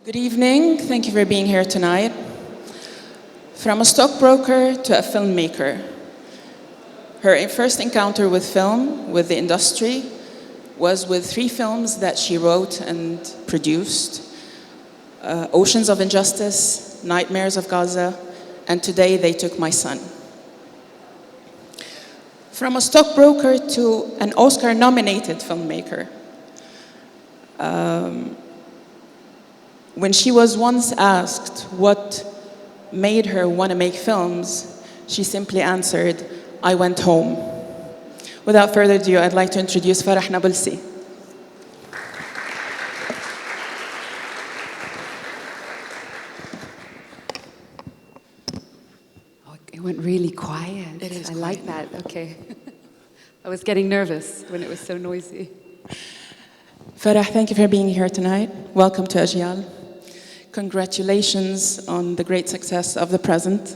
Good evening. Thank you for being here tonight. From a stockbroker to a filmmaker, her first encounter with film, with the industry, was with 3 films that she wrote and produced: Oceans of Injustice, Nightmares of Gaza, and Today They Took My Son. From a stockbroker to an Oscar-nominated filmmaker, when she was once asked what made her want to make films, she simply answered, "I went home." Without further ado, I'd like to introduce Farah Nablusi. Oh, it went really quiet. It is I quiet. like that. Okay. I was getting nervous when it was so noisy. Farah, thank you for being here tonight. Welcome to Ajyal. Congratulations on the great success of The Present.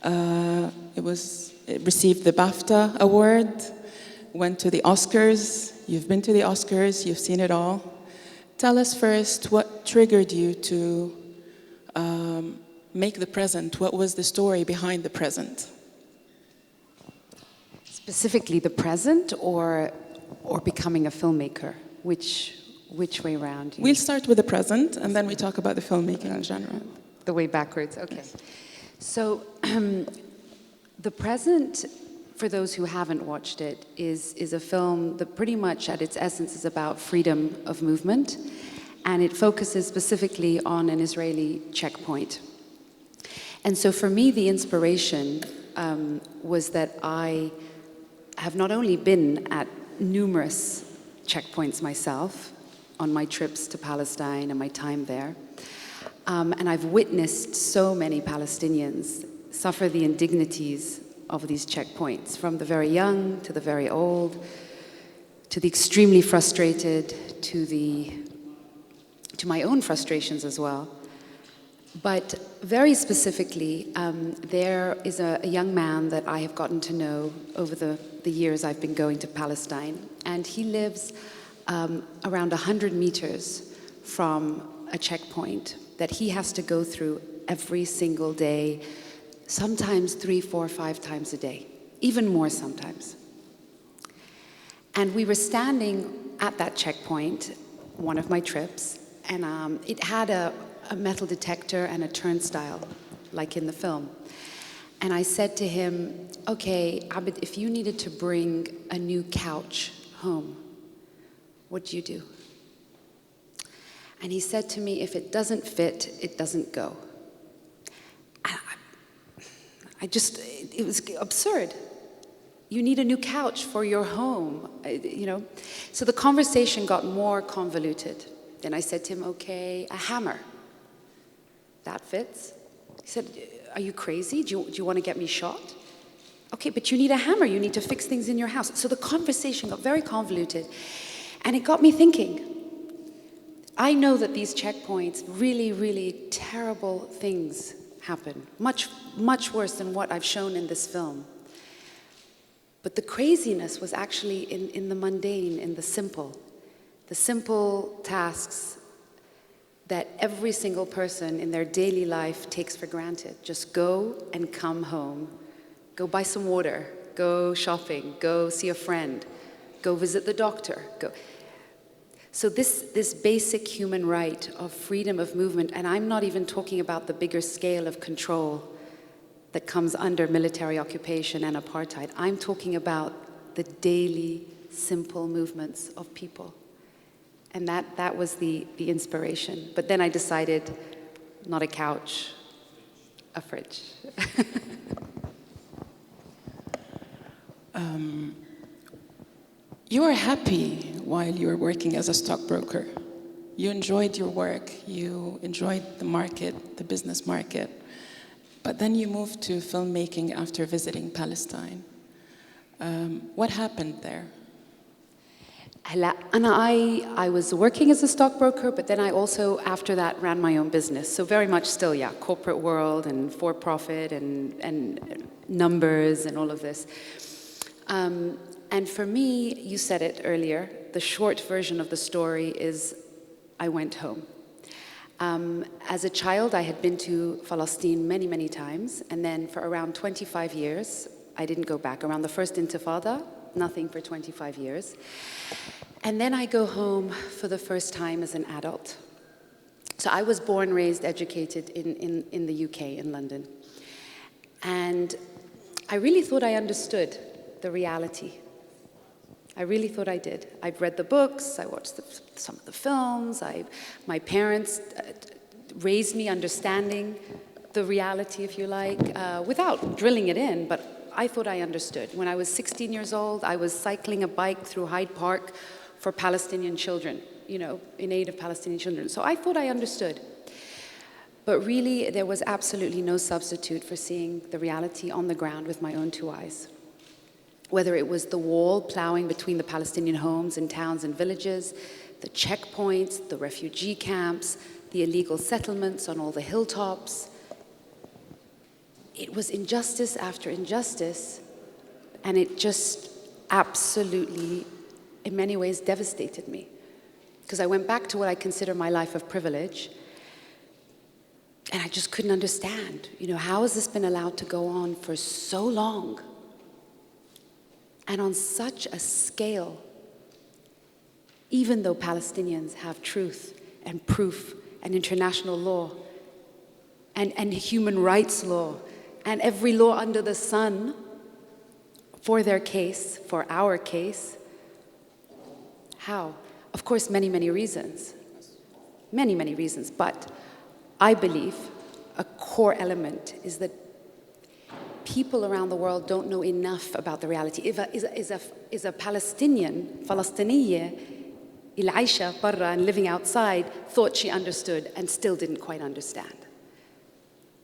It received the BAFTA award, went to the Oscars. You've been to the Oscars, you've seen it all. Tell us first, what triggered you to make The Present? What was the story behind The Present? Specifically The Present or becoming a filmmaker? Which way around? We'll start with The Present, and then we talk about the filmmaking in general. The way backwards, okay. So, The Present, for those who haven't watched it, is a film that pretty much at its essence is about freedom of movement, and it focuses specifically on an Israeli checkpoint. And so for me, the inspiration was that I have not only been at numerous checkpoints myself on my trips to Palestine and my time there, and I've witnessed so many Palestinians suffer the indignities of these checkpoints, from the very young to the very old, to the extremely frustrated, to my own frustrations as well. But very specifically, there is a young man that I have gotten to know over the years I've been going to Palestine, and he lives around 100 meters from a checkpoint that he has to go through every single day, sometimes 3, 4, 5 times a day, even more sometimes. And we were standing at that checkpoint, one of my trips, and it had a metal detector and a turnstile, like in the film. And I said to him, "Okay, Abid, if you needed to bring a new couch home, what do you do?" And he said to me, "If it doesn't fit, it doesn't go." And it was absurd. You need a new couch for your home, you know. So the conversation got more convoluted. Then I said to him, "Okay, a hammer. That fits." He said, "Are you crazy? Do you want to get me shot?" "Okay, but you need a hammer. You need to fix things in your house." So the conversation got very convoluted. And it got me thinking. I know that these checkpoints, really, really terrible things happen. Much, much worse than what I've shown in this film. But the craziness was actually in the mundane, in the simple tasks that every single person in their daily life takes for granted. Just go and come home. Go buy some water. Go shopping. Go see a friend. Go visit the doctor. Go. So this basic human right of freedom of movement, and I'm not even talking about the bigger scale of control that comes under military occupation and apartheid. I'm talking about the daily, simple movements of people. And that was the inspiration. But then I decided, not a couch, a fridge. You were happy while you were working as a stockbroker. You enjoyed your work. You enjoyed the market, the business market. But then you moved to filmmaking after visiting Palestine. What happened there? I was working as a stockbroker, but then I also, after that, ran my own business. So very much still, yeah, corporate world and for-profit and numbers and all of this. And for me, you said it earlier, the short version of the story is I went home. As a child, I had been to Palestine many, many times, and then for around 25 years, I didn't go back. Around the first Intifada, nothing for 25 years. And then I go home for the first time as an adult. So I was born, raised, educated in the UK, in London. And I really thought I understood the reality. I really thought I did. I'd read the books, I watched some of the films, my parents raised me understanding the reality, if you like, without drilling it in, but I thought I understood. When I was 16 years old, I was cycling a bike through Hyde Park for Palestinian children, you know, in aid of Palestinian children. So I thought I understood. But really, there was absolutely no substitute for seeing the reality on the ground with my own two eyes. Whether it was the wall plowing between the Palestinian homes in towns and villages, the checkpoints, the refugee camps, the illegal settlements on all the hilltops. It was injustice after injustice, and it just absolutely, in many ways, devastated me. Because I went back to what I consider my life of privilege, and I just couldn't understand, you know, how has this been allowed to go on for so long? And on such a scale, even though Palestinians have truth and proof and international law and human rights law and every law under the sun for their case, for our case, how? Of course, many, many reasons. Many, many reasons. But I believe a core element is that people around the world don't know enough about the reality. Is a Palestinian, Falastiniya, العايشة برا and living outside, thought she understood and still didn't quite understand.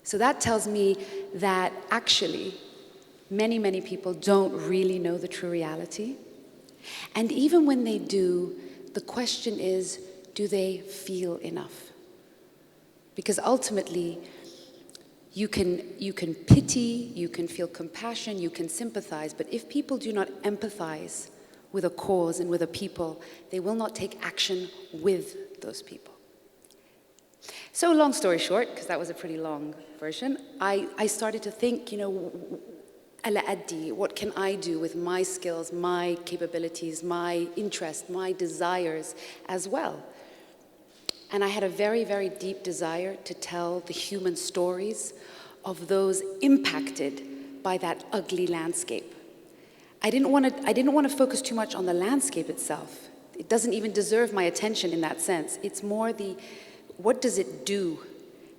So that tells me that actually many, many people don't really know the true reality. And even when they do, the question is, do they feel enough? Because ultimately, you can pity, you can feel compassion, you can sympathize, but if people do not empathize with a cause and with a people, they will not take action with those people. So long story short, because that was a pretty long version, I started to think, you know, ala addi, what can I do with my skills, my capabilities, my interest, my desires as well? And I had a very, very deep desire to tell the human stories of those impacted by that ugly landscape. I didn't want to focus too much on the landscape itself. It doesn't even deserve my attention in that sense. It's more the, what does it do?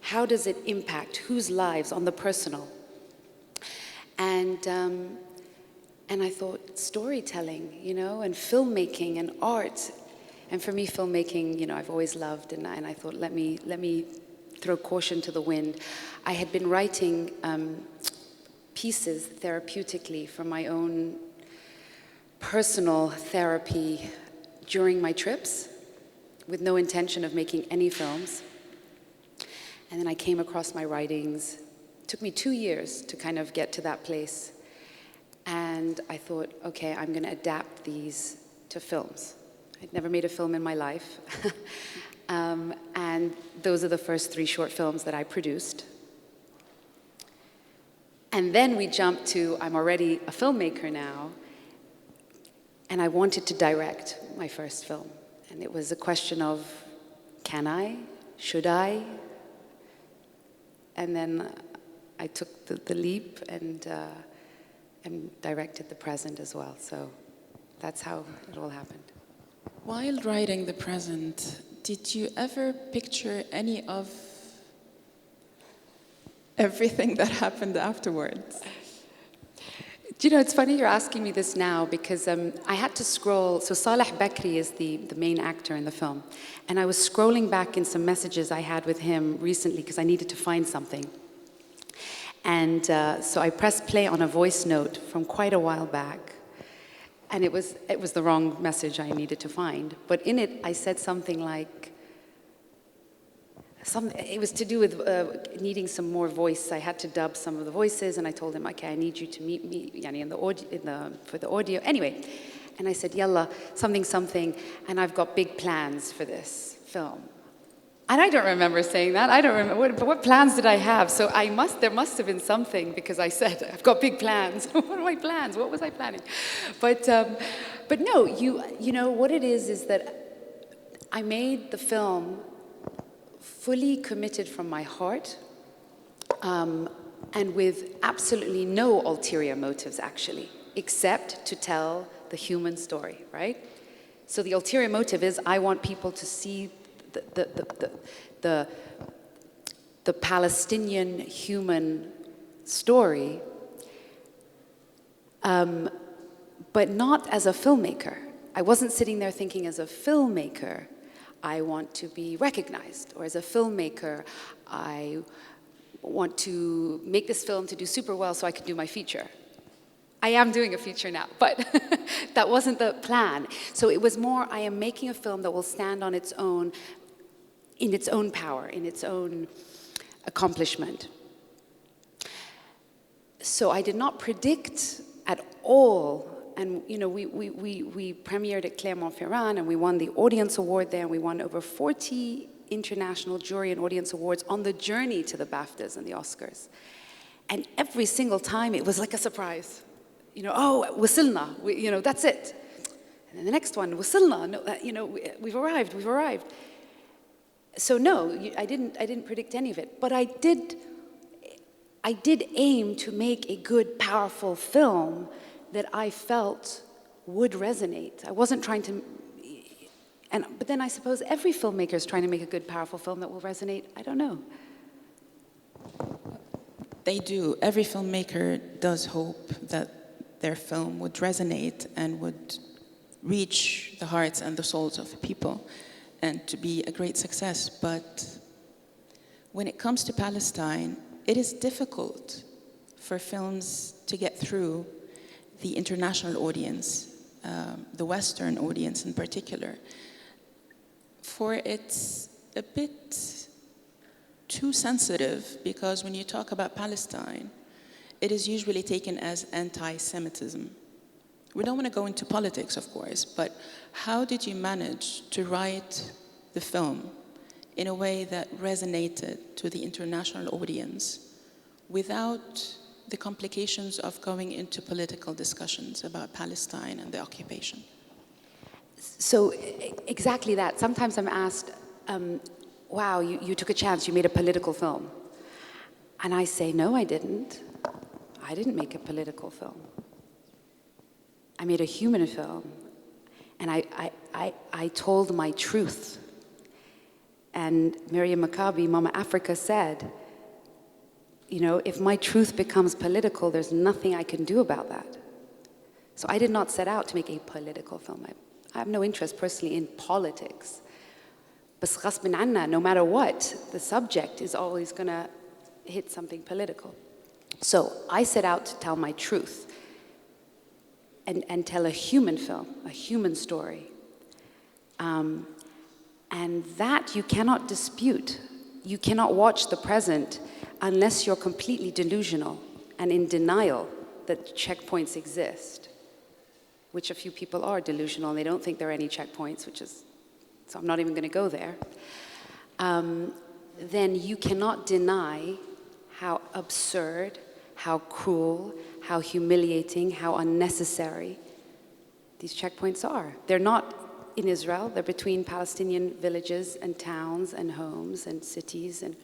How does it impact whose lives on the personal? And I thought storytelling, you know, and filmmaking and art. And for me, filmmaking, you know, I've always loved, and I thought, let me throw caution to the wind. I had been writing pieces therapeutically for my own personal therapy during my trips, with no intention of making any films. And then I came across my writings. It took me 2 years to kind of get to that place. And I thought, okay, I'm going to adapt these to films. I'd never made a film in my life. And those are the first 3 short films that I produced. And then we jumped to, I'm already a filmmaker now, and I wanted to direct my first film. And it was a question of, can I? Should I? And then I took the leap and directed the present as well. So that's how it all happened. While writing the present, did you ever picture any of everything that happened afterwards? Do you know, it's funny you're asking me this now because I had to scroll. So Saleh Bakri is the main actor in the film. And I was scrolling back in some messages I had with him recently because I needed to find something. And so I pressed play on a voice note from quite a while back. And it was the wrong message I needed to find. But in it, I said something like, it was to do with needing some more voice. I had to dub some of the voices, and I told him, okay, I need you to meet me for the audio. Anyway, and I said, yalla, something, and I've got big plans for this film. And I don't remember saying that. I don't remember. What plans did I have? So there must have been something, because I said, I've got big plans. What are my plans? What was I planning? But no, you know, what it is that I made the film fully committed from my heart, and with absolutely no ulterior motives, actually, except to tell the human story, right? So the ulterior motive is I want people to see the Palestinian human story, but not as a filmmaker. I wasn't sitting there thinking, as a filmmaker, I want to be recognized, or as a filmmaker, I want to make this film to do super well so I can do my feature. I am doing a feature now, but that wasn't the plan. So it was more, I am making a film that will stand on its own, in its own power, in its own accomplishment. So I did not predict at all, and you know, we premiered at Clermont-Ferrand, and we won the audience award there, and we won over 40 international jury and audience awards on the journey to the BAFTAs and the Oscars. And every single time it was like a surprise. You know, oh, wasilna, you know, that's it. And then the next one, wasilna, no, you know, we've arrived. So no, I didn't predict any of it, but I did aim to make a good, powerful film that I felt would resonate. I wasn't trying to, but then I suppose every filmmaker is trying to make a good, powerful film that will resonate. I don't know. They do. Every filmmaker does hope that their film would resonate and would reach the hearts and the souls of people and to be a great success. But when it comes to Palestine, it is difficult for films to get through the international audience, the Western audience in particular, for it's a bit too sensitive, because when you talk about Palestine, it is usually taken as anti-Semitism. We don't want to go into politics, of course, but how did you manage to write the film in a way that resonated to the international audience without the complications of going into political discussions about Palestine and the occupation? So exactly that. Sometimes I'm asked, wow, you took a chance, you made a political film. And I say, no, I didn't. I didn't make a political film. I made a human film. And I told my truth. And Miriam Maccabi, Mama Africa, said, you know, if my truth becomes political, there's nothing I can do about that. So I did not set out to make a political film. I have no interest personally in politics. But غصب عنا, no matter what, the subject is always going to hit something political. So I set out to tell my truth and tell a human film, a human story. And that you cannot dispute. You cannot watch the present unless you're completely delusional and in denial that checkpoints exist, which a few people are delusional and they don't think there are any checkpoints, so I'm not even going to go there. Then you cannot deny how absurd, how cruel, how humiliating, how unnecessary these checkpoints are. They're not in Israel, they're between Palestinian villages and towns and homes and cities. And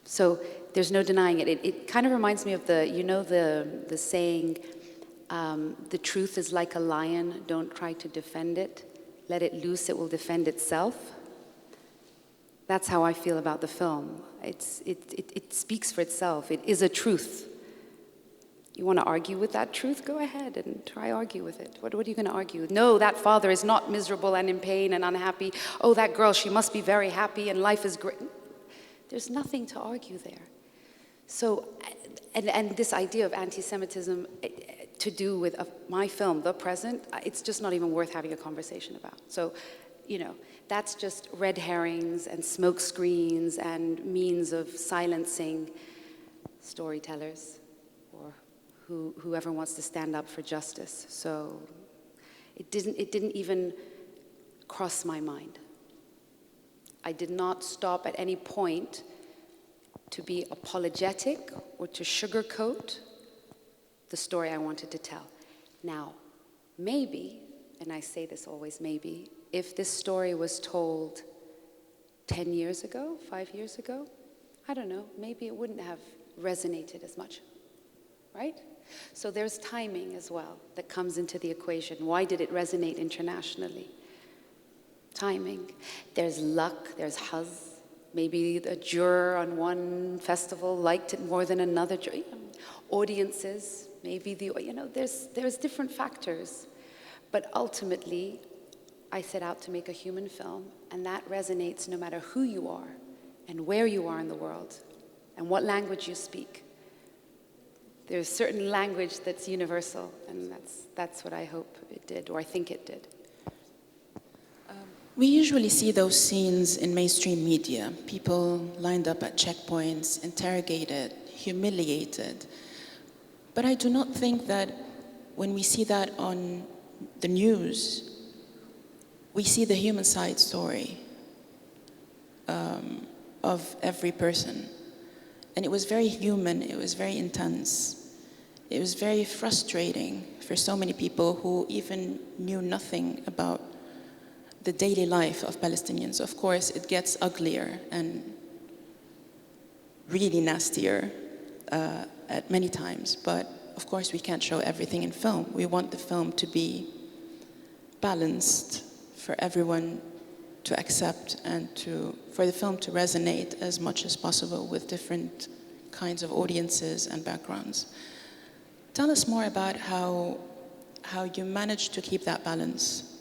so there's no denying it. It kind of reminds me of the saying, the truth is like a lion, don't try to defend it. Let it loose, it will defend itself. That's how I feel about the film. It speaks for itself. It is a truth. You want to argue with that truth? Go ahead and try argue with it. What are you going to argue? No, that father is not miserable and in pain and unhappy. Oh, that girl, she must be very happy and life is great. There's nothing to argue there. So, and this idea of anti-Semitism to do with my film, The Present, it's just not even worth having a conversation about. So, you know, that's just red herrings and smoke screens and means of silencing storytellers or whoever wants to stand up for justice. So it didn't even cross my mind. I did not stop at any point to be apologetic or to sugarcoat the story I wanted to tell. Now, maybe, and I say this always maybe, if this story was told 10 years ago, 5 years ago, I don't know, maybe it wouldn't have resonated as much, right? So there's timing as well that comes into the equation. Why did it resonate internationally? Timing. There's luck, there's huzz. Maybe a juror on one festival liked it more than another juror. Audiences, maybe there's different factors. But ultimately, I set out to make a human film, and that resonates no matter who you are and where you are in the world and what language you speak. There's certain language that's universal, and that's what I hope it did, or I think it did. We usually see those scenes in mainstream media, people lined up at checkpoints, interrogated, humiliated. But I do not think that when we see that on the news, we see the human side story of every person. And it was very human, it was very intense. It was very frustrating for so many people who even knew nothing about the daily life of Palestinians. Of course, it gets uglier and really nastier at many times, but of course we can't show everything in film. We want the film to be balanced for everyone to accept and for the film to resonate as much as possible with different kinds of audiences and backgrounds. Tell us more about how you managed to keep that balance.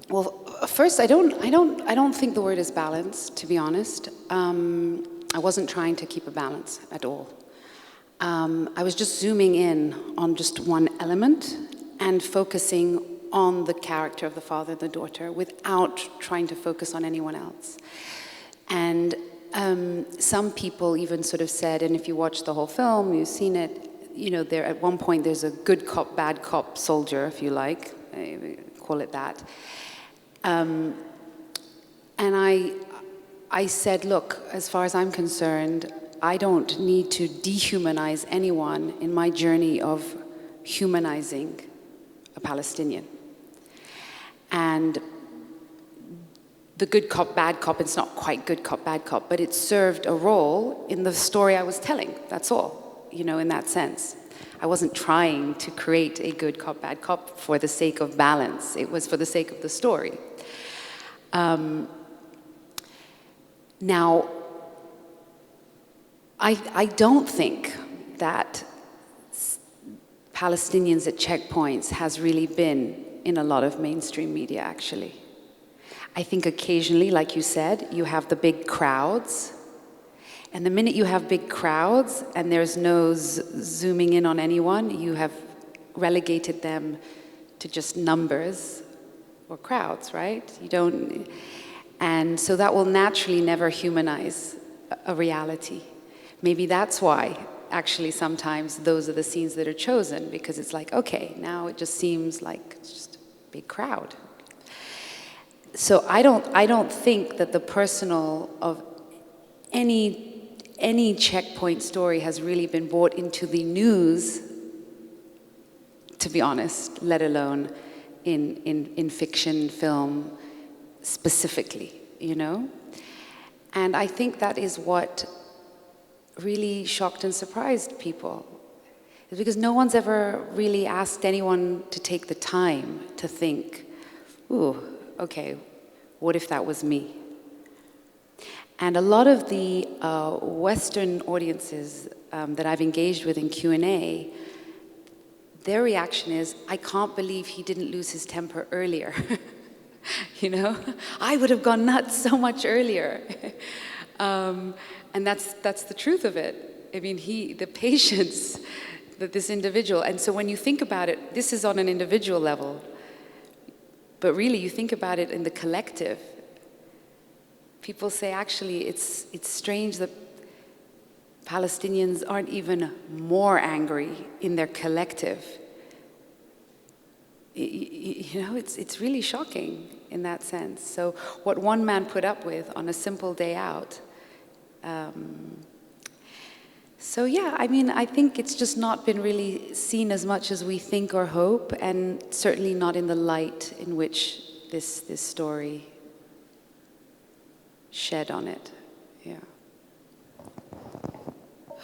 Well, first, I don't think the word is balance, to be honest. I wasn't trying to keep a balance at all. I was just zooming in on just one element and focusing on the character of the father and the daughter without trying to focus on anyone else. And some people even sort of said, and if you watch the whole film, you've seen it, there at one point there's a good cop, bad cop soldier, if you like, call it that. And I said, look, as far as I'm concerned, I don't need to dehumanize anyone in my journey of humanizing a Palestinian. And the good cop, bad cop, it's not quite good cop, bad cop, but it served a role in the story I was telling, that's all, in that sense. I wasn't trying to create a good cop, bad cop for the sake of balance. It was for the sake of the story. Now, I don't think that Palestinians at checkpoints has really been in a lot of mainstream media, actually. I think occasionally, like you said, you have the big crowds. And the minute you have big crowds and there's no zooming in on anyone, you have relegated them to just numbers or crowds, right? And so that will naturally never humanize a reality. Maybe that's why, actually, sometimes those are the scenes that are chosen, because it's like, okay, now it just seems like it's just a big crowd. So I don't think that the personal of any checkpoint story has really been brought into the news, to be honest, let alone in fiction, film, specifically, And I think that is what really shocked and surprised people. It's because no one's ever really asked anyone to take the time to think, ooh, okay, what if that was me? And a lot of the Western audiences that I've engaged with in Q&A, their reaction is, I can't believe he didn't lose his temper earlier. I would have gone nuts so much earlier. And that's the truth of it. I mean, the patience that this individual, and so when you think about it, this is on an individual level, but really you think about it in the collective. People say, actually, it's strange that Palestinians aren't even more angry in their collective. It's really shocking. in that sense. So what one man put up with on a simple day out. So yeah, I mean, I think it's just not been really seen as much as we think or hope, and certainly not in the light in which this story shed on it. Yeah.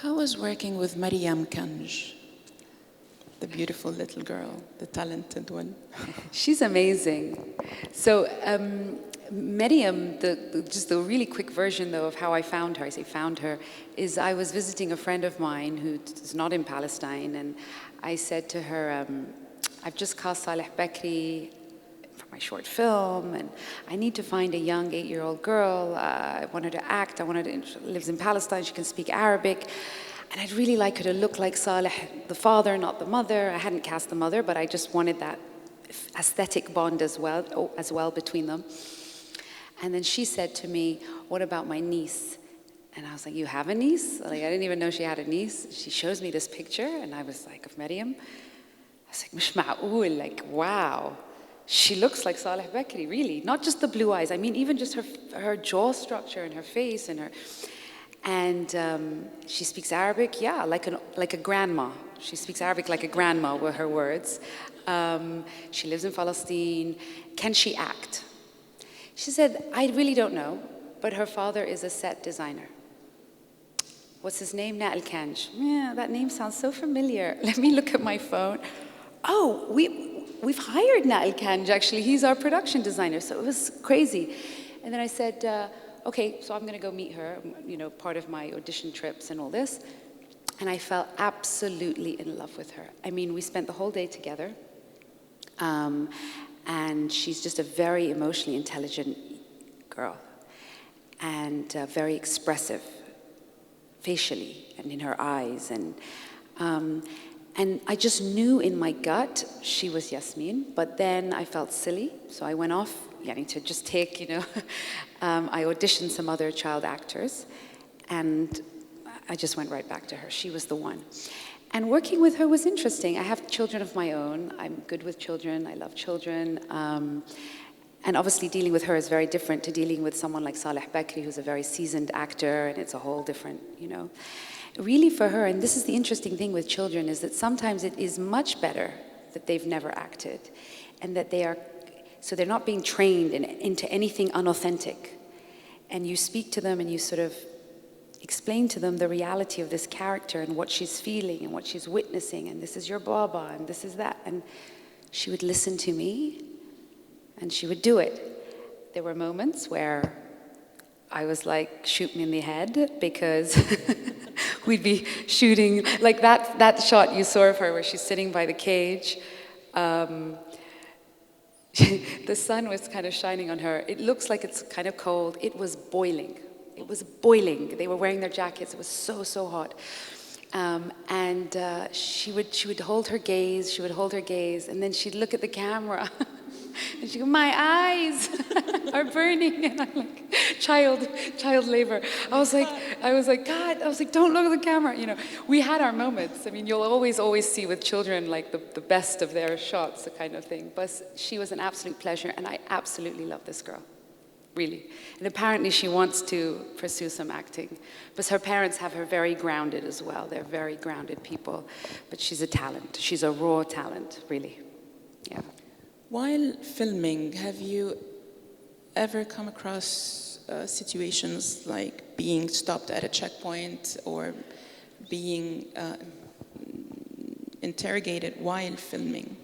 How was working with Mariam Kanj, the beautiful little girl, the talented one? She's amazing. So Mariam, just the really quick version though of how I found her, I say found her, is I was visiting a friend of mine who is not in Palestine, and I said to her, I've just cast Saleh Bakri for my short film, and I need to find a young 8-year-old girl. I want her to act. She lives in Palestine. She can speak Arabic. And I'd really like her to look like Saleh, the father, not the mother. I hadn't cast the mother, but I just wanted that aesthetic bond as well between them. And then she said to me, what about my niece? And I was like, you have a niece? Like, I didn't even know she had a niece. She shows me this picture, and I was like, of Mariam. I was like, مش معقول, like, wow. She looks like Saleh Bakri, really. Not just the blue eyes. I mean, even just her jaw structure and her face and her... And she speaks Arabic, yeah, like a grandma. She speaks Arabic like a grandma, were her words. She lives in Palestine. Can she act? She said, I really don't know, but her father is a set designer. What's his name? Nael Kanj. Yeah, that name sounds so familiar. Let me look at my phone. Oh, we've hired Nael Kanj, actually. He's our production designer, so it was crazy. And then I said, okay, so I'm going to go meet her, part of my audition trips and all this. And I fell absolutely in love with her. I mean, we spent the whole day together. And she's just a very emotionally intelligent girl. And very expressive, facially, and in her eyes. And I just knew in my gut she was Yasmin, but then I felt silly, so I went off to just take, I auditioned some other child actors, and I just went right back to her. She was the one. And working with her was interesting. I have children of my own. I'm good with children. I love children. And obviously dealing with her is very different to dealing with someone like Saleh Bakri, who's a very seasoned actor, and it's a whole different, Really for her, and this is the interesting thing with children, is that sometimes it is much better that they've never acted, and that so they're not being trained into anything unauthentic. And you speak to them and you sort of explain to them the reality of this character and what she's feeling and what she's witnessing, and this is your Baba, and this is that. And she would listen to me, and she would do it. There were moments where I was like, shoot me in the head, because we'd be shooting, like that shot you saw of her where she's sitting by the cage. The sun was kind of shining on her. It looks like it's kind of cold. It was boiling. It was boiling. They were wearing their jackets. It was so hot. And she would hold her gaze. She would hold her gaze, and then she'd look at the camera. And she'd go, my eyes are burning. And I'm like, child labor. I was like, God, don't look at the camera. We had our moments. I mean, you'll always see with children like the best of their shots, the kind of thing. But she was an absolute pleasure, and I absolutely love this girl, really. And apparently she wants to pursue some acting. But her parents have her very grounded as well. They're very grounded people. But she's a talent. She's a raw talent, really. Yeah. While filming, have you ever come across situations like being stopped at a checkpoint or being interrogated while filming?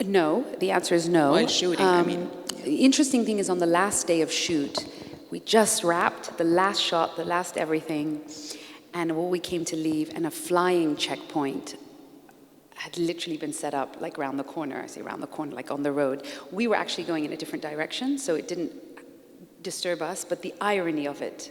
No, the answer is no. While shooting, I mean. The interesting thing is on the last day of shoot, we just wrapped the last shot, the last everything, and we came to leave, and a flying checkpoint had literally been set up like around the corner. I say around the corner, like on the road. We were actually going in a different direction, so it didn't disturb us, but the irony of it,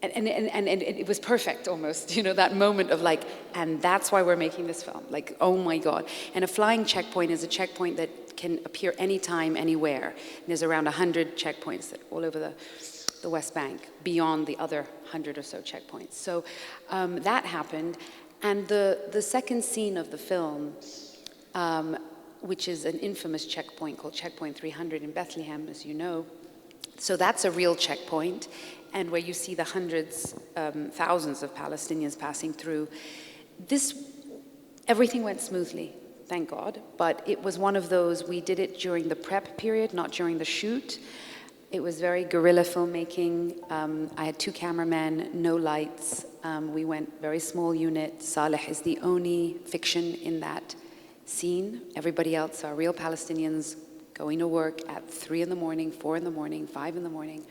and it was perfect almost, that moment of like, and that's why we're making this film. Like, oh my God. And a flying checkpoint is a checkpoint that can appear anytime, anywhere. And there's around 100 checkpoints all over the West Bank, beyond the other 100 or so checkpoints. So that happened. And the second scene of the film, which is an infamous checkpoint called Checkpoint 300 in Bethlehem, as you know. So that's a real checkpoint, and where you see the hundreds, thousands of Palestinians passing through. Everything went smoothly, thank God, but it was one of those, we did it during the prep period, not during the shoot. It was very guerrilla filmmaking. I had 2 cameramen, no lights. We went very small unit. Saleh is the only fiction in that scene. Everybody else are real Palestinians going to work at 3 in the morning, 4 in the morning, 5 in the morning.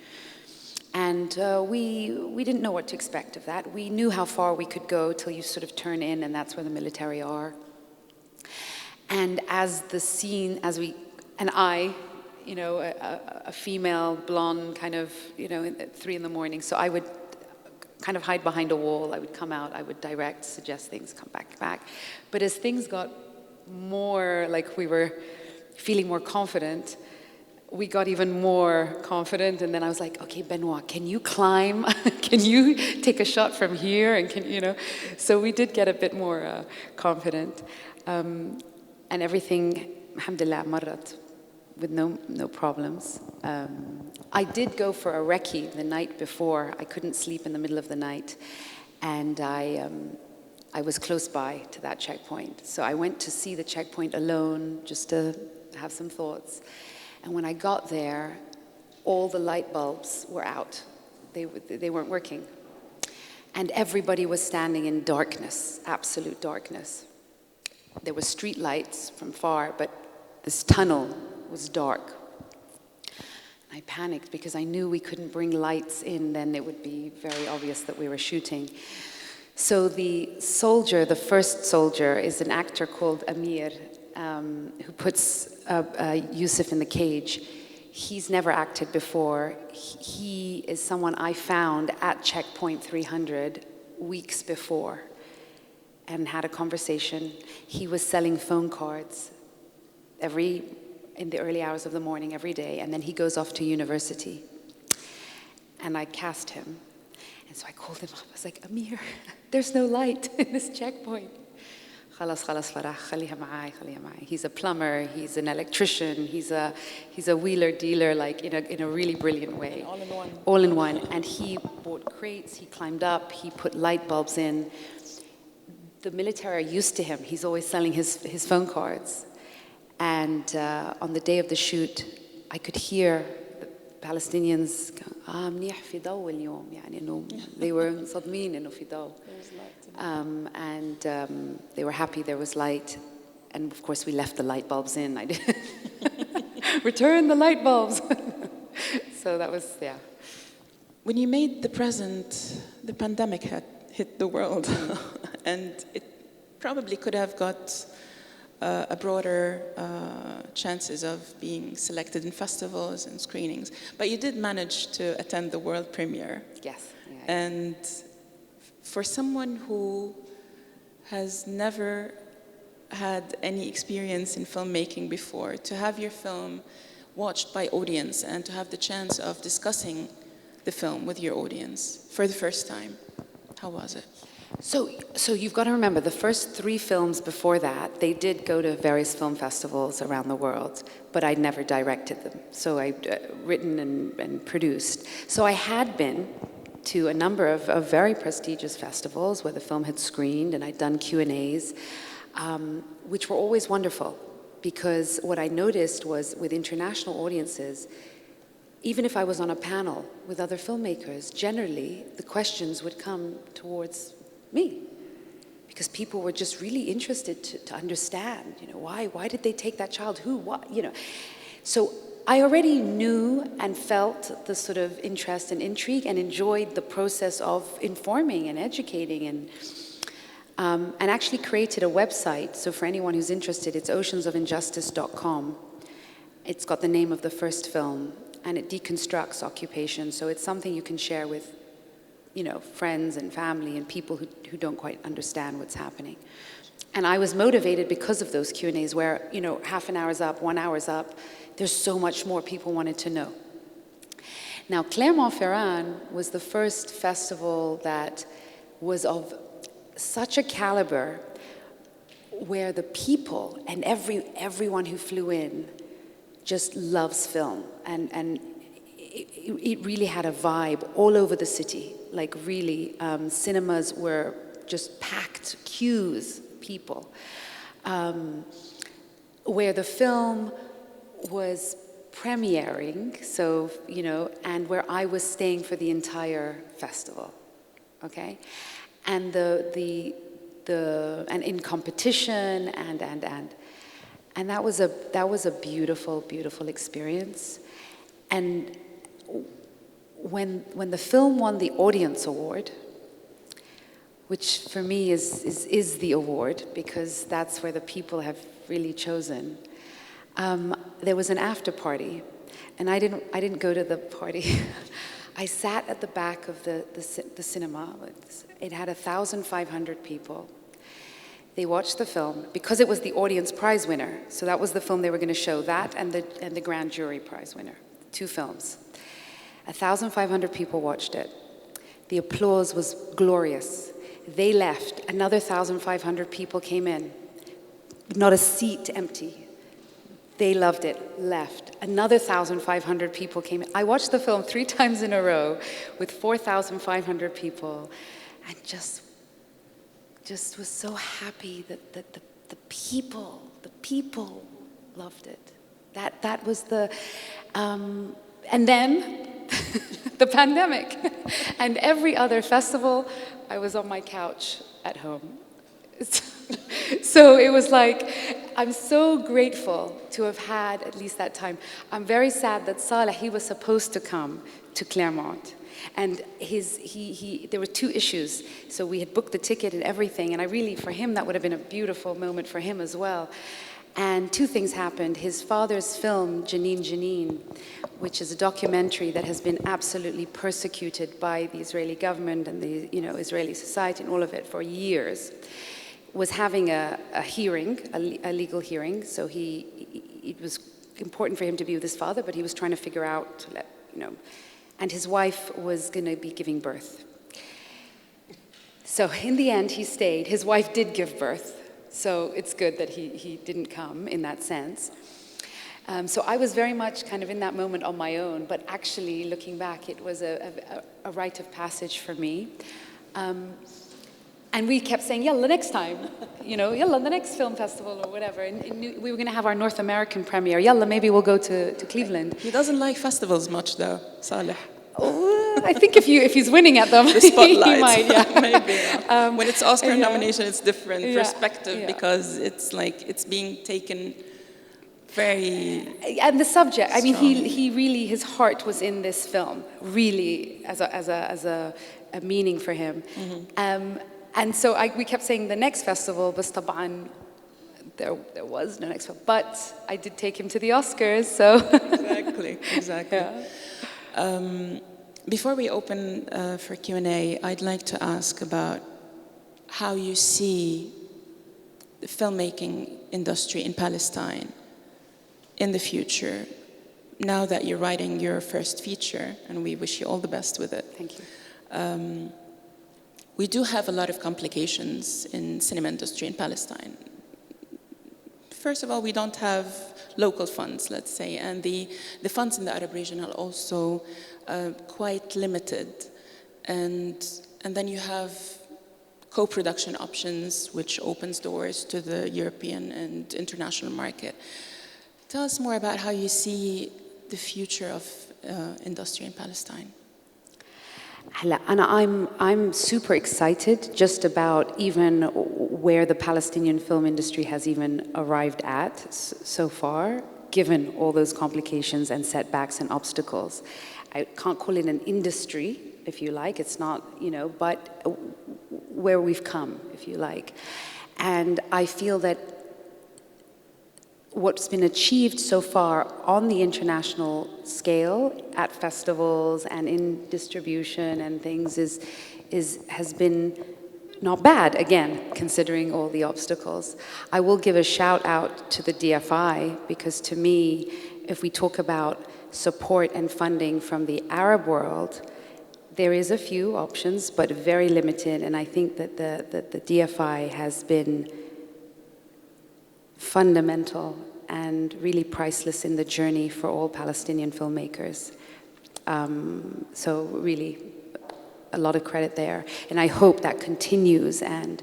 And we didn't know what to expect of that. We knew how far we could go till you sort of turn in, and that's where the military are. And as the scene, you know, a female, blonde, kind of, you know, at 3 in the morning. So I would kind of hide behind a wall. I would come out, I would direct, suggest things, come back. But as things got more, like we were feeling more confident, we got even more confident. And then I was like, okay, Benoit, can you climb? Can you take a shot from here? And can, you know, so we did get a bit more confident. And everything, alhamdulillah, marrat, with no problems. I did go for a recce the night before. I couldn't sleep in the middle of the night, and I was close by to that checkpoint. So I went to see the checkpoint alone, just to have some thoughts. And when I got there, all the light bulbs were out. They weren't working. And everybody was standing in darkness, absolute darkness. There were street lights from far, but this tunnel was dark. I panicked because I knew we couldn't bring lights in, then it would be very obvious that we were shooting. So the soldier, the first soldier, is an actor called Amir, who puts Yusuf in the cage. He's never acted before. He is someone I found at Checkpoint 300 weeks before and had a conversation. He was selling phone cards in the early hours of the morning every day, and then he goes off to university. And I cast him. And so I called him up. I was like, Amir, there's no light in this checkpoint. خلاص Farah, خليها معاي. He's a plumber, he's an electrician, he's a wheeler dealer, like in a really brilliant way. All in one. And he bought crates, he climbed up, he put light bulbs in. The military are used to him. He's always selling his phone cards. And on the day of the shoot, I could hear the Palestinians go, منيح في ضوء اليوم, يعني إنه they were صادمين إنه في ضوء. And they were happy there was light. And of course we left the light bulbs in. I did return the light bulbs. So that was, yeah. When you made the present, the pandemic had hit the world. And it probably could have got a broader chances of being selected in festivals and screenings. But you did manage to attend the world premiere. Yes. Yeah. And for someone who has never had any experience in filmmaking before, to have your film watched by audience and to have the chance of discussing the film with your audience for the first time, how was it? So you've got to remember, the first 3 films before that, they did go to various film festivals around the world, but I'd never directed them. So I'd written and produced. So I had been to a number of very prestigious festivals where the film had screened, and I'd done Q&As, which were always wonderful, because what I noticed was with international audiences, even if I was on a panel with other filmmakers, generally the questions would come towards me, because people were just really interested to understand, why did they take that child? Who, what, So I already knew and felt the sort of interest and intrigue and enjoyed the process of informing and educating and actually created a website. So for anyone who's interested, it's oceansofinjustice.com. It's got the name of the first film, and it deconstructs occupation. So it's something you can share with friends and family and people who don't quite understand what's happening. And I was motivated because of those Q&As where, half an hour's up, 1 hour's up. There's so much more people wanted to know. Now, Clermont-Ferrand was the first festival that was of such a caliber where the people and everyone who flew in just loves film, and it really had a vibe all over the city. Like really, cinemas were just packed, queues, people. Where the film was premiering, so, you know, and where I was staying for the entire festival, okay? And and in competition, and that was a beautiful, beautiful experience. And when the film won the Audience Award, which for me is the award, because that's where the people have really chosen, there was an after party, and I didn't go to the party. I sat at the back of the cinema. It had 1,500 people. They watched the film because it was the audience prize winner. So that was the film they were going to show, that and the grand jury prize winner. 2 films. 1,500 people watched it. The applause was glorious. They left. Another 1,500 people came in. Not a seat empty. They loved it, left. Another 1,500 people came in. I watched the film 3 times in a row with 4,500 people, and just was so happy that the people loved it. That was the, and then the pandemic. And every other festival, I was on my couch at home. So it was like, I'm so grateful to have had at least that time. I'm very sad that Saleh, he was supposed to come to Claremont. And there were 2 issues. So we had booked the ticket and everything. And I really, for him, that would have been a beautiful moment for him as well. And 2 things happened. His father's film, Janine, which is a documentary that has been absolutely persecuted by the Israeli government and the Israeli society and all of it for years, was having a hearing, a legal hearing. So it was important for him to be with his father, but he was trying to figure out, and his wife was going to be giving birth. So in the end, he stayed. His wife did give birth. So it's good that he didn't come in that sense. So I was very much kind of in that moment on my own, but actually looking back, it was a rite of passage for me. And we kept saying, yalla, next time, yalla, the next film festival or whatever. And we were going to have our North American premiere. Yalla, maybe we'll go to Cleveland. He doesn't like festivals much, though, Saleh. Oh, I think if he's winning at them, the spotlight, he might, yeah. Maybe. Yeah. When it's Oscar nomination, it's different perspective because it's like it's being taken very. And the subject, I mean, he really, his heart was in this film, really, as a meaning for him. Mm-hmm. And so we kept saying the next festival, but طبعاً there was no next one. But I did take him to the Oscars, so. Exactly. Yeah. Before we open for Q&A, I'd like to ask about how you see the filmmaking industry in Palestine in the future, now that you're writing your first feature, and we wish you all the best with it. Thank you. We do have a lot of complications in cinema industry in Palestine. First of all, we don't have local funds, let's say, and the funds in the Arab region are also quite limited. And then you have co-production options, which opens doors to the European and international market. Tell us more about how you see the future of industry in Palestine. I'm super excited just about even where the Palestinian film industry has even arrived at so far, given all those complications and setbacks and obstacles. I can't call it an industry, if you like. It's not, but where we've come, if you like. And I feel that what's been achieved so far on the international scale at festivals and in distribution and things has been not bad, again, considering all the obstacles. I will give a shout out to the DFI, because to me, if we talk about support and funding from the Arab world, there is a few options, but very limited, and I think that the DFI has been fundamental and really priceless in the journey for all Palestinian filmmakers. So really, a lot of credit there, and I hope that continues. And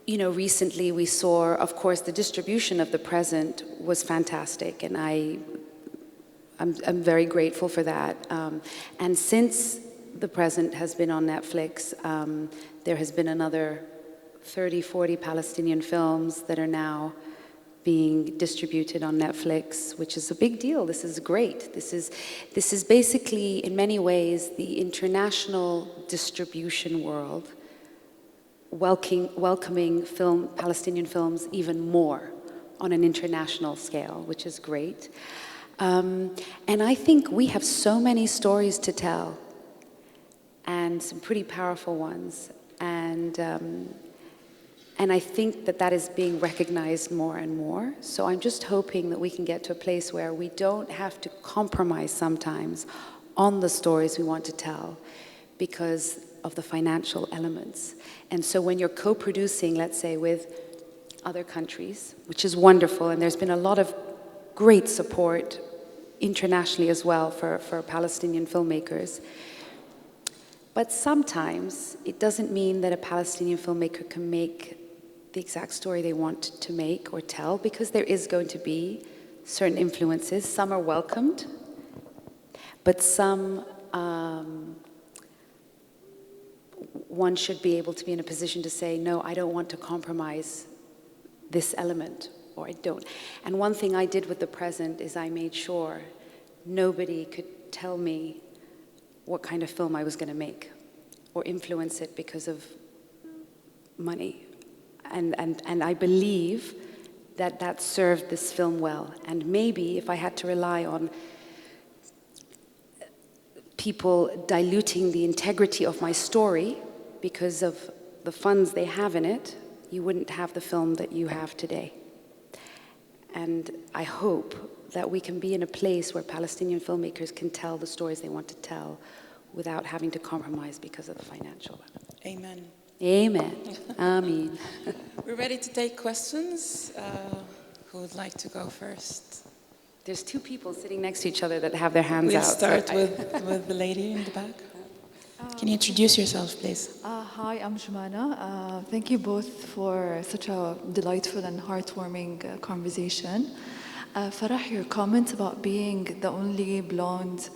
you know, recently we saw, of course, the distribution of The Present was fantastic, and I'm very grateful for that. And since The Present has been on Netflix, there has been another 30, 40 Palestinian films that are now being distributed on Netflix, which is a big deal. This is great. This is basically, in many ways, the international distribution world welcoming Palestinian films even more on an international scale, which is great. And I think we have so many stories to tell, and some pretty powerful ones. And I think that is being recognized more and more. So I'm just hoping that we can get to a place where we don't have to compromise sometimes on the stories we want to tell because of the financial elements. And so when you're co-producing, let's say, with other countries, which is wonderful, and there's been a lot of great support internationally as well for Palestinian filmmakers. But sometimes it doesn't mean that a Palestinian filmmaker can make the exact story they want to make or tell, because there is going to be certain influences. Some are welcomed, but some one should be able to be in a position to say, no, I don't want to compromise this element, or I don't. And one thing I did with The Present is I made sure nobody could tell me what kind of film I was going to make or influence it because of money. And I believe that served this film well. And maybe if I had to rely on people diluting the integrity of my story because of the funds they have in it, you wouldn't have the film that you have today. And I hope that we can be in a place where Palestinian filmmakers can tell the stories they want to tell without having to compromise because of the financial. Amen. Amen. Amen. We're ready to take questions. Who would like to go first? There's two people sitting next to each other that have their hands out. We'll start with the lady in the back. Can you introduce yourself, please? Hi, I'm Jumana. Thank you both for such a delightful and heartwarming conversation. Farah, your comment about being the only blonde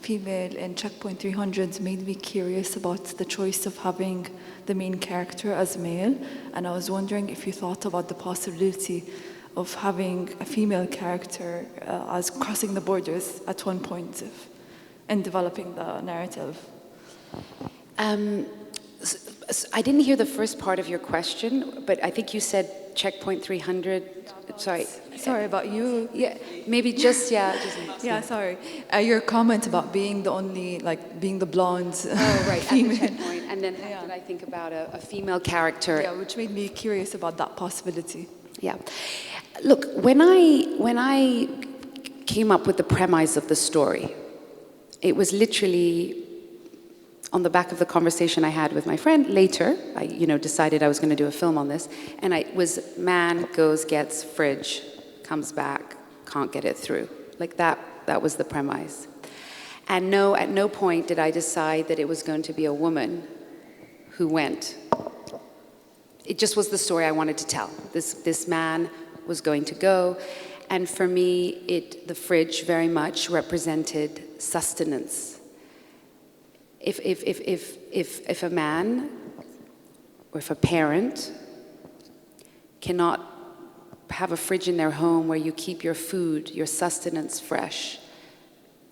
female in Checkpoint 300 made me curious about the choice of having the main character as male, and I was wondering if you thought about the possibility of having a female character as crossing the borders at one point in developing the narrative. I didn't hear the first part of your question, but I think you said Checkpoint 300. Sorry about you. Yeah, maybe just. Yeah, sorry. Your comment about being the only, being the blonde female. At the checkpoint, and then how did I think about a female character? Yeah, which made me curious about that possibility. Yeah. Look, when I came up with the premise of the story, it was literally on the back of the conversation I had with my friend. Later, I decided I was going to do a film on this, and it was man goes, gets fridge, comes back, can't get it through. Like that was the premise. And no, at no point did I decide that it was going to be a woman who went. It just was the story I wanted to tell. This man was going to go, and for me, the fridge very much represented sustenance. If a man or if a parent cannot have a fridge in their home where you keep your food, your sustenance fresh,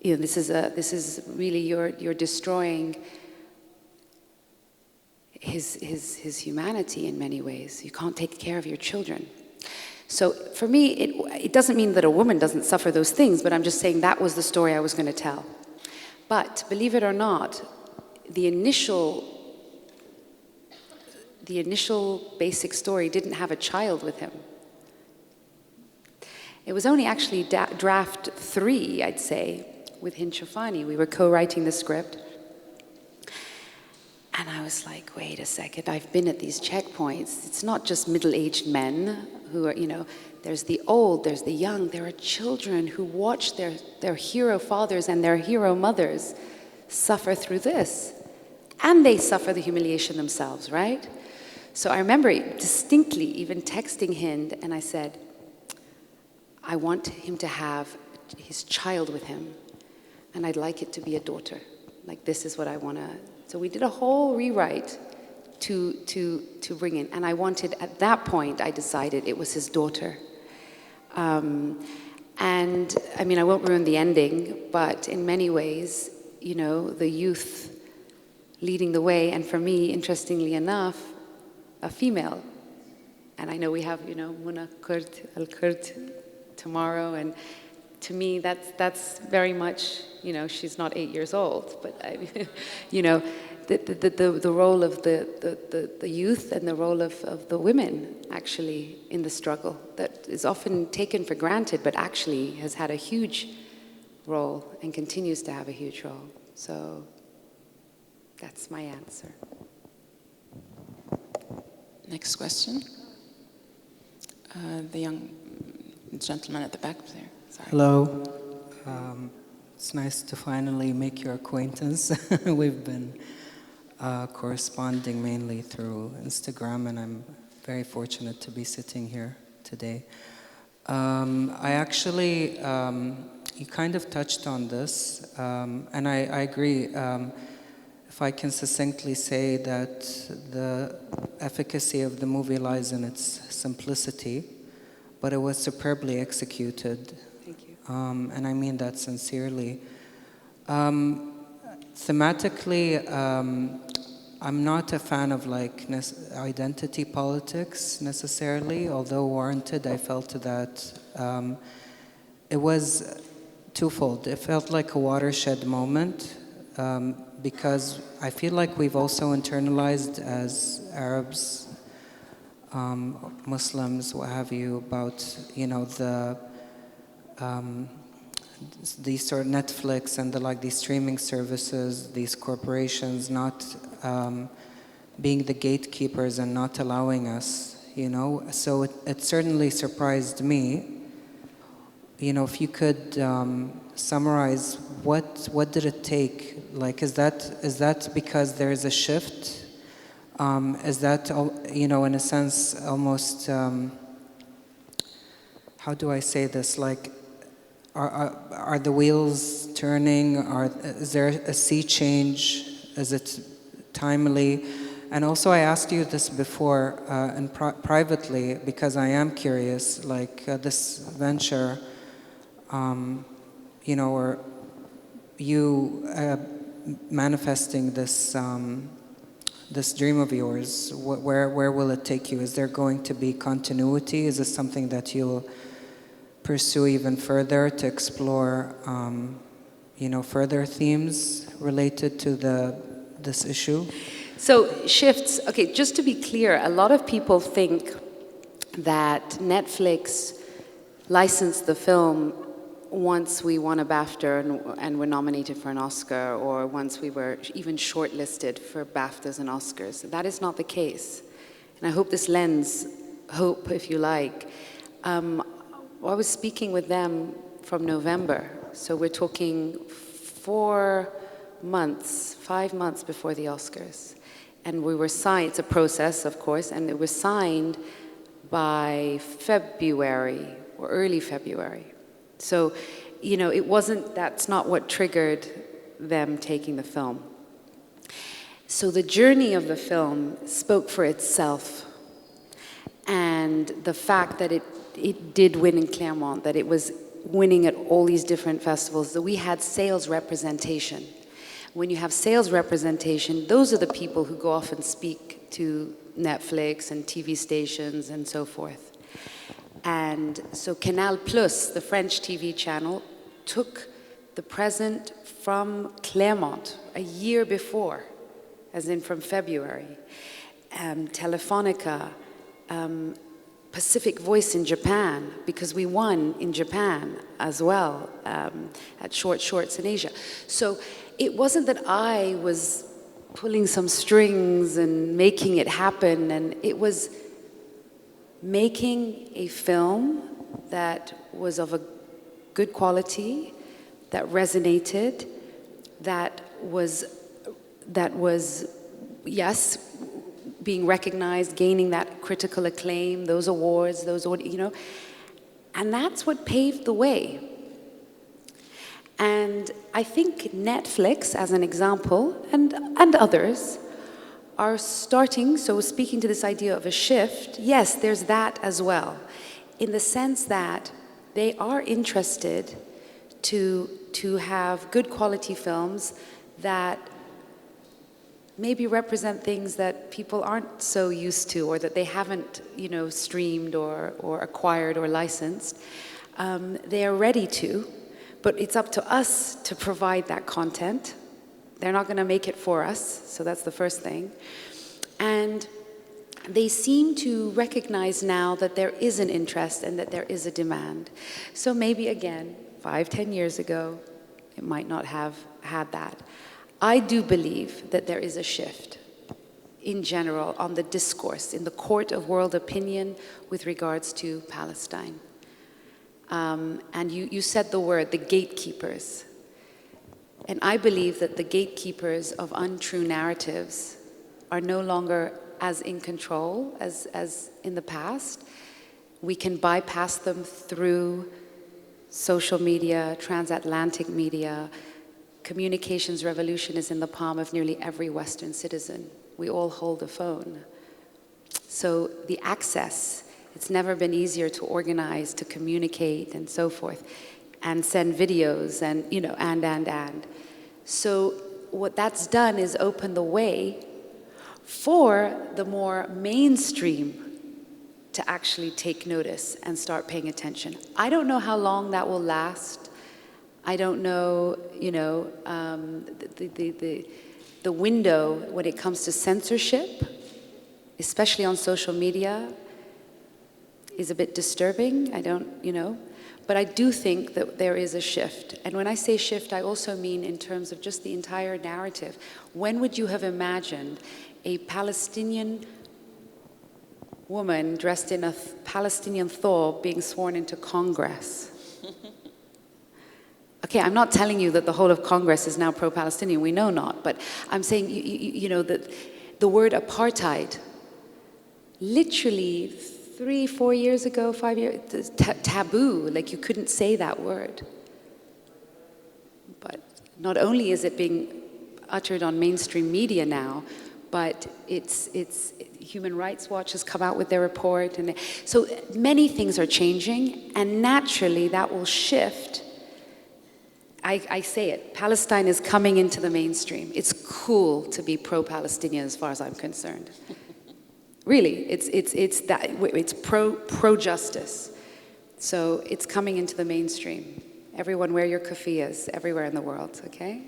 this is really you're destroying his humanity in many ways. You can't take care of your children. So for me, it doesn't mean that a woman doesn't suffer those things, but I'm just saying that was the story I was going to tell. But believe it or not, the initial basic story didn't have a child with him. It was only actually draft 3, I'd say, with Hind Shafani. We were co-writing the script. And I was like, wait a second, I've been at these checkpoints. It's not just middle-aged men who are, you know, there's the old, there's the young, there are children who watch their hero fathers and their hero mothers suffer through this. And they suffer the humiliation themselves, right? So I remember distinctly even texting Hind, and I said, I want him to have his child with him, and I'd like it to be a daughter. Like, this is what I want to... So we did a whole rewrite to bring in, and I wanted, at that point, I decided it was his daughter. And, I mean, I won't ruin the ending, but in many ways, you know, the youth leading the way, and for me, interestingly enough, a female. And I know we have, you know, Muna Kurt, Al-Kurt tomorrow, and to me, that's very much, you know, she's not 8 years old, but I, you know, the role of the youth and the role of the women actually in the struggle that is often taken for granted, but actually has had a huge role and continues to have a huge role. So that's my answer. Next question. The young gentleman at the back there. Sorry. Hello. It's nice to finally make your acquaintance. We've been corresponding mainly through Instagram, and I'm very fortunate to be sitting here today. I actually, you kind of touched on this, and I agree. If I can succinctly say that the efficacy of the movie lies in its simplicity, but it was superbly executed. Thank you. And I mean that sincerely. Thematically, I'm not a fan of like identity politics necessarily, although warranted. I felt that it was twofold. It felt like a watershed moment because I feel like we've also internalized as Arabs, Muslims, what have you, about, you know, these sort of Netflix and these streaming services, these corporations not being the gatekeepers and not allowing us, you know. So it certainly surprised me. You know, if you could summarize what did it take? Like, is that because there is a shift? Is that, you know, in a sense, almost, how do I say this? Like, are the wheels turning? Is there a sea change? Is it timely? And also, I asked you this before and privately because I am curious. Like this venture, you know, or you manifesting this this dream of yours. Where will it take you? Is there going to be continuity? Is this something that you'll pursue even further to explore, you know, further themes related to this issue? So shifts, okay, just to be clear, a lot of people think that Netflix licensed the film once we won a BAFTA and were nominated for an Oscar, or once we were even shortlisted for BAFTAs and Oscars. That is not the case. And I hope this lends hope, if you like. I was speaking with them from November, so we're talking 5 months before the Oscars. And we were signed, it's a process, of course, and it was signed by February or early February. So, you know, that's not what triggered them taking the film. So the journey of the film spoke for itself. And the fact that it did win in Claremont, that it was winning at all these different festivals, that we had sales representation. When you have sales representation, those are the people who go off and speak to Netflix and TV stations and so forth. And so Canal Plus, the French TV channel, took the present from Claremont a year before, as in from February. Telefonica, Pacific Voice in Japan, because we won in Japan as well at Short Shorts in Asia. So it wasn't that I was pulling some strings and making it happen. And it was making a film that was of a good quality, that resonated, that was yes, being recognized, gaining that critical acclaim, those awards, and that's what paved the way. And I think Netflix, as an example, and others, are starting, so speaking to this idea of a shift, yes, there's that as well, in the sense that they are interested to have good quality films that maybe represent things that people aren't so used to, or that they haven't, streamed or acquired or licensed. They are ready to, but it's up to us to provide that content. They're not going to make it for us, so that's the first thing. And they seem to recognize now that there is an interest and that there is a demand. So maybe again, 5-10 years ago, it might not have had that. I do believe that there is a shift in general on the discourse in the court of world opinion with regards to Palestine. And you said the word, the gatekeepers. And I believe that the gatekeepers of untrue narratives are no longer as in control as in the past. We can bypass them through social media, transatlantic media. Communications revolution is in the palm of nearly every Western citizen. We all hold a phone. So the access, it's never been easier to organize, to communicate, and so forth, and send videos, and, and. So what that's done is open the way for the more mainstream to actually take notice and start paying attention. I don't know how long that will last. I don't know, the window when it comes to censorship, especially on social media, is a bit disturbing. But I do think that there is a shift. And when I say shift, I also mean in terms of just the entire narrative. When would you have imagined a Palestinian woman dressed in a Palestinian thobe being sworn into Congress? Okay, I'm not telling you that the whole of Congress is now pro-Palestinian. We know not. But I'm saying, that the word apartheid, literally 3-4 years ago, 5 years, taboo, like you couldn't say that word. But not only is it being uttered on mainstream media now, but it's Human Rights Watch has come out with their report, and so many things are changing, and naturally that will shift. I say it, Palestine is coming into the mainstream. It's cool to be pro-Palestinian as far as I'm concerned. Really, it's pro-justice. So it's coming into the mainstream. Everyone wear your keffiyehs everywhere in the world, okay?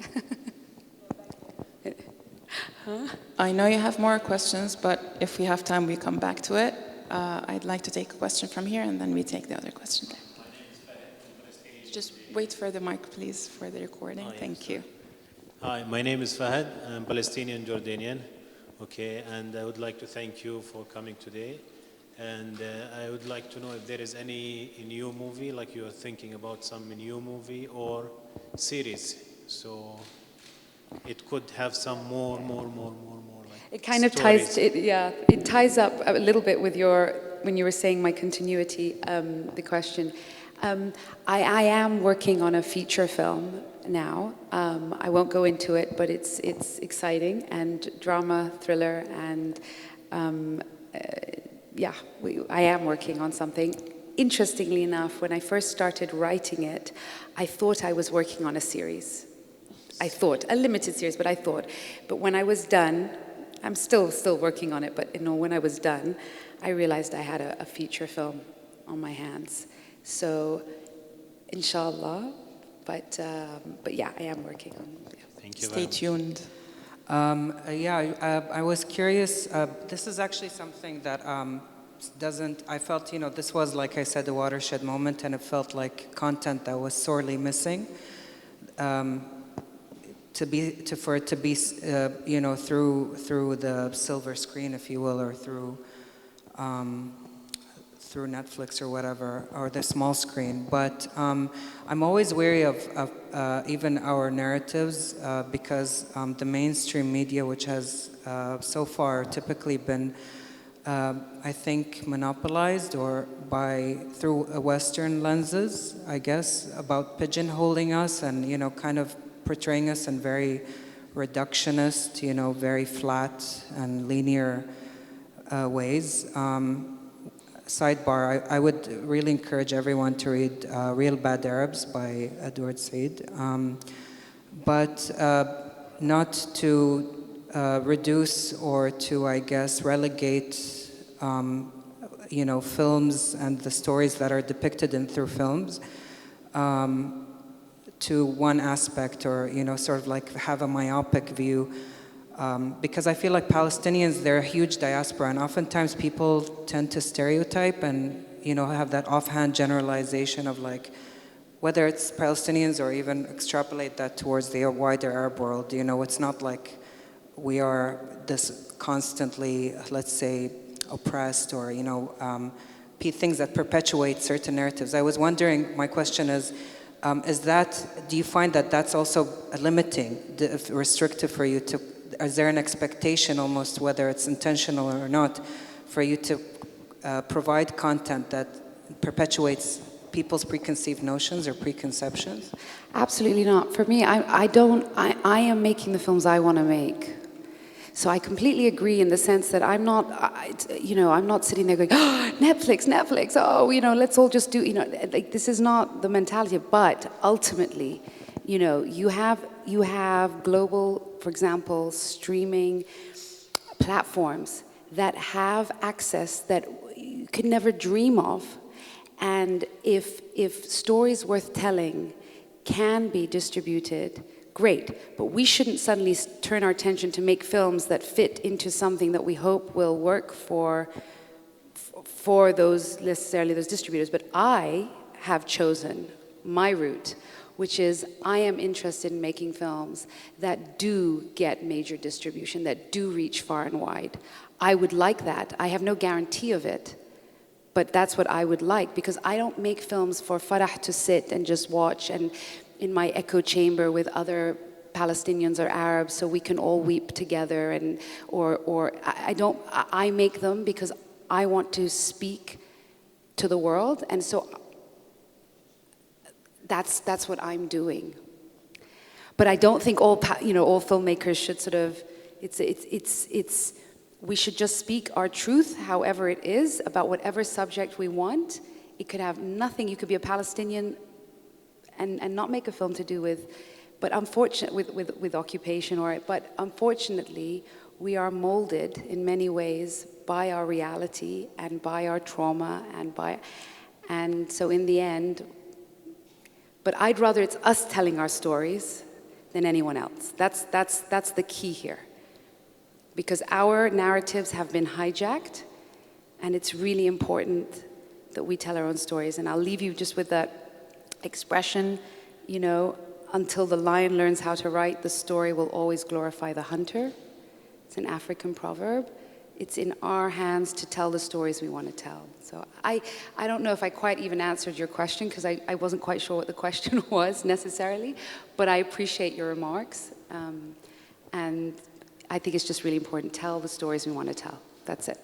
Huh? I know you have more questions, but if we have time, we come back to it. I'd like to take a question from here, and then we take the other question there. Just wait for the mic, please, for the recording. Thank you. Hi, my name is Fahad. I'm Palestinian Jordanian. Okay, and I would like to thank you for coming today. And I would like to know if there is any new movie, like you are thinking about some new movie or series. So it could have some more. Like it kind of stories. it ties up a little bit with when you were saying my continuity, the question. I am working on a feature film now. I won't go into it, but it's exciting and drama, thriller, and I am working on something. Interestingly enough, when I first started writing it, I thought I was working on a series. I thought, a limited series, but I thought. But when I was done, I'm still working on it, but when I was done, I realized I had a feature film on my hands. So, inshallah, but yeah, I am working on it. Yeah. Thank you. Stay tuned. I was curious. This is actually something that I felt, this was, like I said, a watershed moment, and it felt like content that was sorely missing. for it to be through the silver screen, if you will, or through Netflix or whatever, or the small screen. But I'm always wary of even our narratives because the mainstream media, which has so far typically been, I think, monopolized or through Western lenses, I guess, about pigeonholing us and kind of portraying us in very reductionist, very flat and linear ways. Sidebar, I would really encourage everyone to read Real Bad Arabs by Edward Said, but not to reduce or to, I guess, relegate films and the stories that are depicted through films to one aspect, or sort of like have a myopic view. Because I feel like Palestinians, they're a huge diaspora, and oftentimes people tend to stereotype and have that offhand generalization of like, whether it's Palestinians or even extrapolate that towards the wider Arab world. It's not like we are this constantly, let's say, oppressed or things that perpetuate certain narratives. I was wondering, my question is do you find that that's also limiting, restrictive for you to? Is there an expectation almost, whether it's intentional or not, for you to provide content that perpetuates people's preconceived notions or preconceptions? Absolutely not. For me, I am making the films I want to make. So I completely agree in the sense that I'm not sitting there going, oh, Netflix, oh, let's all just do, like this is not the mentality. But ultimately, you have global, for example, streaming platforms that have access that you could never dream of. And if stories worth telling can be distributed, great. But we shouldn't suddenly turn our attention to make films that fit into something that we hope will work for those distributors. But I have chosen my route, which is I am interested in making films that do get major distribution, that do reach far and wide. I would like that. I have no guarantee of it, but that's what I would like, because I don't make films for Farah to sit and just watch and in my echo chamber with other Palestinians or Arabs so we can all weep together, I make them because I want to speak to the world, and so that's what I'm doing. But I don't think all filmmakers should sort of, we should just speak our truth, however it is, about whatever subject we want. It could have nothing, you could be a Palestinian and not make a film to do with, but with occupation, but unfortunately, we are molded in many ways by our reality and by our trauma and so in the end, but I'd rather it's us telling our stories than anyone else. That's the key here. Because our narratives have been hijacked, and it's really important that we tell our own stories. And I'll leave you just with that expression, until the lion learns how to write, the story will always glorify the hunter. It's an African proverb. It's in our hands to tell the stories we want to tell. So I don't know if I quite even answered your question, because I wasn't quite sure what the question was necessarily, but I appreciate your remarks. And I think it's just really important to tell the stories we want to tell. That's it.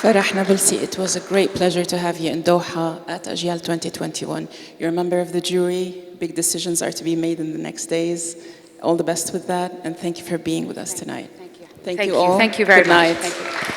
Farah Nablusi, it was a great pleasure to have you in Doha at Ajyal 2021. You're a member of the jury. Big decisions are to be made in the next days. All the best with that, and thank you for being with us tonight. Thank you. Thank you all. Thank you very Good much. night. Thank you.